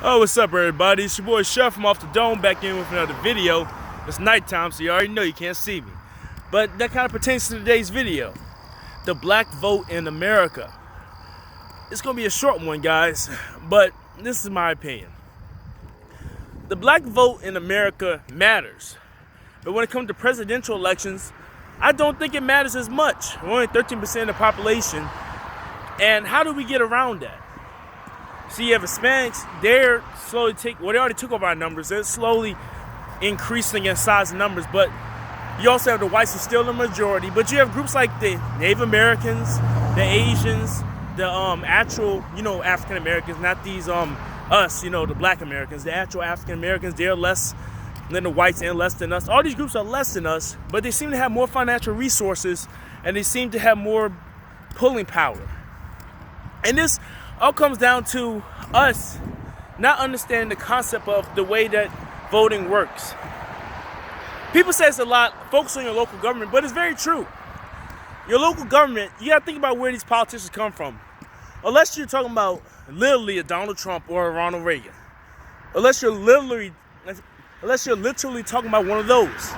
Oh, what's up, everybody? It's your boy Chef from Off the Dome back in with another video. It's nighttime, so you already know you can't see me. But that kind of pertains to today's video. The black vote in America. It's going to be a short one, guys, but this is my opinion. The black vote in America matters. But when it comes to presidential elections, I don't think it matters as much. We're only 13% of the population. And how do we get around that? See, you have Hispanics, they already took over our numbers. They're slowly increasing in size and numbers, but you also have the whites who are still the majority. But you have groups like the Native Americans, the Asians, the actual, African Americans, not these us, the black Americans, the actual African Americans. They're less than the whites and less than us. All these groups are less than us, but they seem to have more financial resources and they seem to have more pulling power. And this all comes down to us not understanding the concept of the way that voting works. People say it's a lot, focus on your local government, but it's very true. Your local government, you gotta think about where these politicians come from. Unless you're talking about literally a Donald Trump or a Ronald Reagan. Unless you're literally talking about one of those.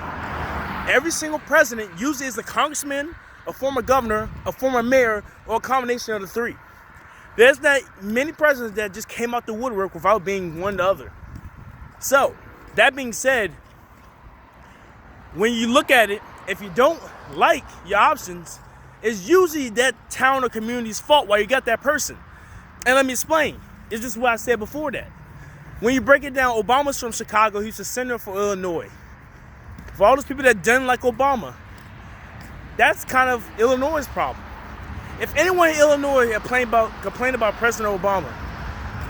Every single president usually is a congressman, a former governor, a former mayor, or a combination of the three. There's not many presidents that just came out the woodwork without being one or the other. So, that being said, when you look at it, if you don't like your options, it's usually that town or community's fault why you got that person. And let me explain. It's just what I said before that. When you break it down, Obama's from Chicago. He's a senator for Illinois. For all those people that didn't like Obama, that's kind of Illinois' problem. If anyone in Illinois complained about President Obama,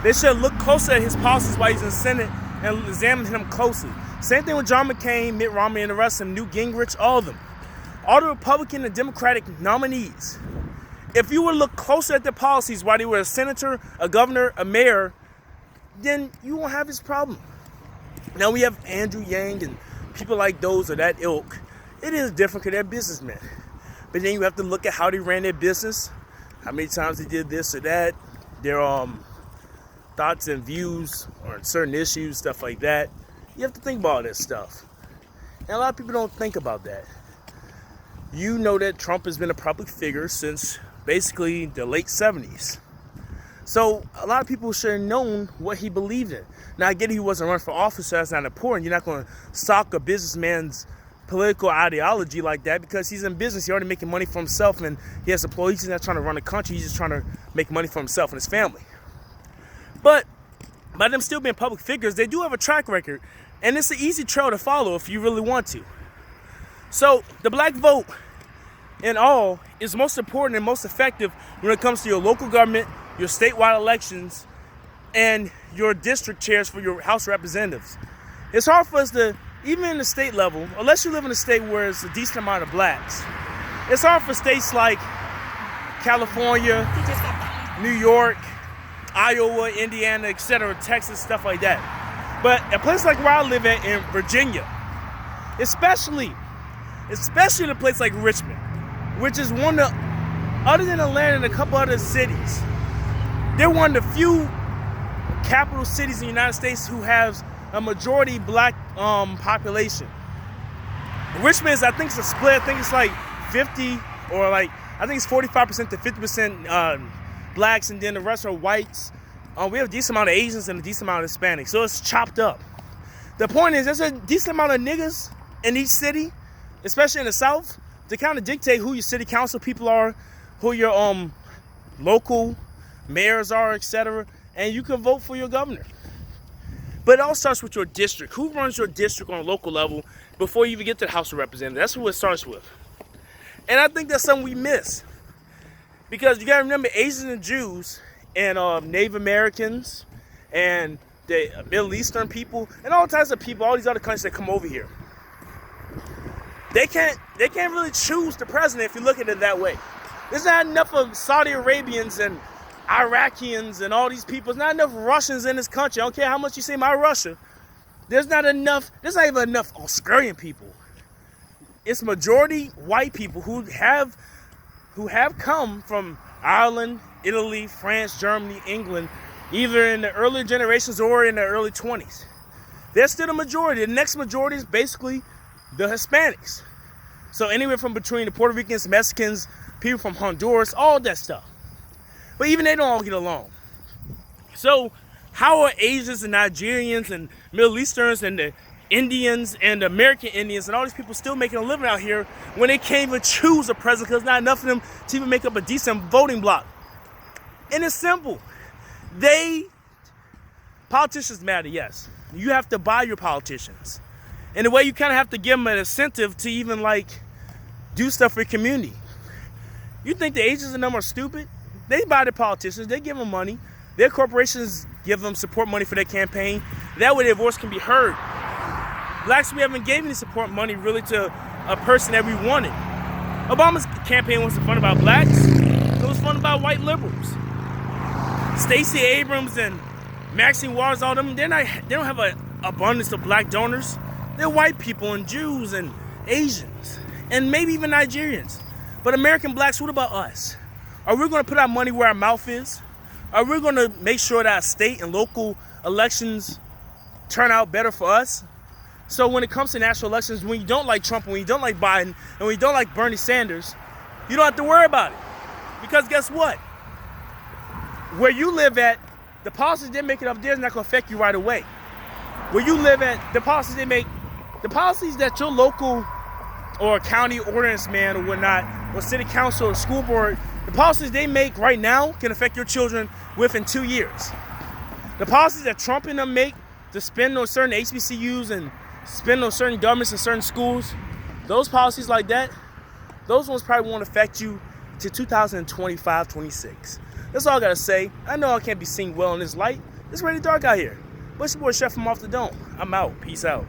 they should look closer at his policies while he's in the Senate and examine him closely. Same thing with John McCain, Mitt Romney, and the rest of them, Newt Gingrich, all of them. All the Republican and Democratic nominees. If you would look closer at their policies while they were a senator, a governor, a mayor, then you won't have this problem. Now we have Andrew Yang and people like those of that ilk. It is different because they're businessmen. But then you have to look at how they ran their business, how many times they did this or that, their thoughts and views on certain issues, stuff like that. You have to think about all that stuff. And a lot of people don't think about that. You know that Trump has been a public figure since basically the late 70s. So a lot of people should have known what he believed in. Now I get he wasn't running for office, so that's not important. You're not going to sock a businessman's political ideology like that because he's in business. He's already making money for himself and he has employees. He's not trying to run the country. He's just trying to make money for himself and his family. But by them still being public figures, they do have a track record and it's an easy trail to follow if you really want to. So the black vote in all is most important and most effective when it comes to your local government, your statewide elections, and your district chairs for your House representatives. It's hard for us to, even in the state level, unless you live in a state where it's a decent amount of blacks, it's hard for states like California, New York, Iowa, Indiana, etc., Texas, stuff like that. But a place like where I live at in Virginia, especially in a place like Richmond, which is one of, other than Atlanta and a couple other cities, they're one of the few capital cities in the United States who has a majority black population. Richmond is, I think it's a split. I think it's like 50 or like, I think it's 45% to 50% blacks and then the rest are whites. We have a decent amount of Asians and a decent amount of Hispanics. So it's chopped up. The point is there's a decent amount of niggas in each city, especially in the South, to kind of dictate who your city council people are, who your local mayors are, etc. And you can vote for your governor. But it all starts with your district. Who runs your district on a local level before you even get to the House of Representatives? That's who it starts with. And I think that's something we miss. Because you gotta remember, Asians and Jews and Native Americans and the Middle Eastern people and all types of people, all these other countries that come over here, they can't really choose the president if you look at it that way. There's not enough of Saudi Arabians and Iraqians and all these people. There's not enough Russians in this country. I don't care how much you say my Russia. There's not even enough Australian people. It's majority white people who have come from Ireland, Italy, France, Germany, England, either in the earlier generations or in the early 20s. They're still the majority. The next majority is basically the Hispanics. So anywhere from between the Puerto Ricans, Mexicans, people from Honduras, all that stuff. But even they don't all get along. So how are Asians and Nigerians and Middle Easterns and the Indians and the American Indians and all these people still making a living out here when they can't even choose a president because not enough of them to even make up a decent voting block? And it's simple. Politicians matter, yes. You have to buy your politicians. In a way, you kind of have to give them an incentive to even like do stuff for your community. You think the Asians and them are stupid? They buy the politicians, they give them money. Their corporations give them support money for their campaign. That way their voice can be heard. Blacks, we haven't given any support money really to a person that we wanted. Obama's campaign wasn't fun about blacks. It was fun about white liberals. Stacey Abrams and Maxine Waters, all them, they don't have an abundance of black donors. They're white people and Jews and Asians and maybe even Nigerians. But American blacks, what about us? Are we going to put our money where our mouth is? Are we going to make sure that our state and local elections turn out better for us? So when it comes to national elections, when you don't like Trump, when you don't like Biden, and when you don't like Bernie Sanders, you don't have to worry about it. Because guess what? Where you live at, the policies they make it up there is not going to affect you right away. Where you live at, the policies they make, the policies that your local or county ordinance man or whatnot, or city council or school board, the policies they make right now can affect your children within 2 years. The policies that Trump and them make to spend on certain HBCUs and spend on certain governments and certain schools, those policies like that, those ones probably won't affect you to 2025, 26. That's all I gotta say. I know I can't be seen well in this light. It's really dark out here. But it's your boy Chef from Off the Dome. I'm out. Peace out.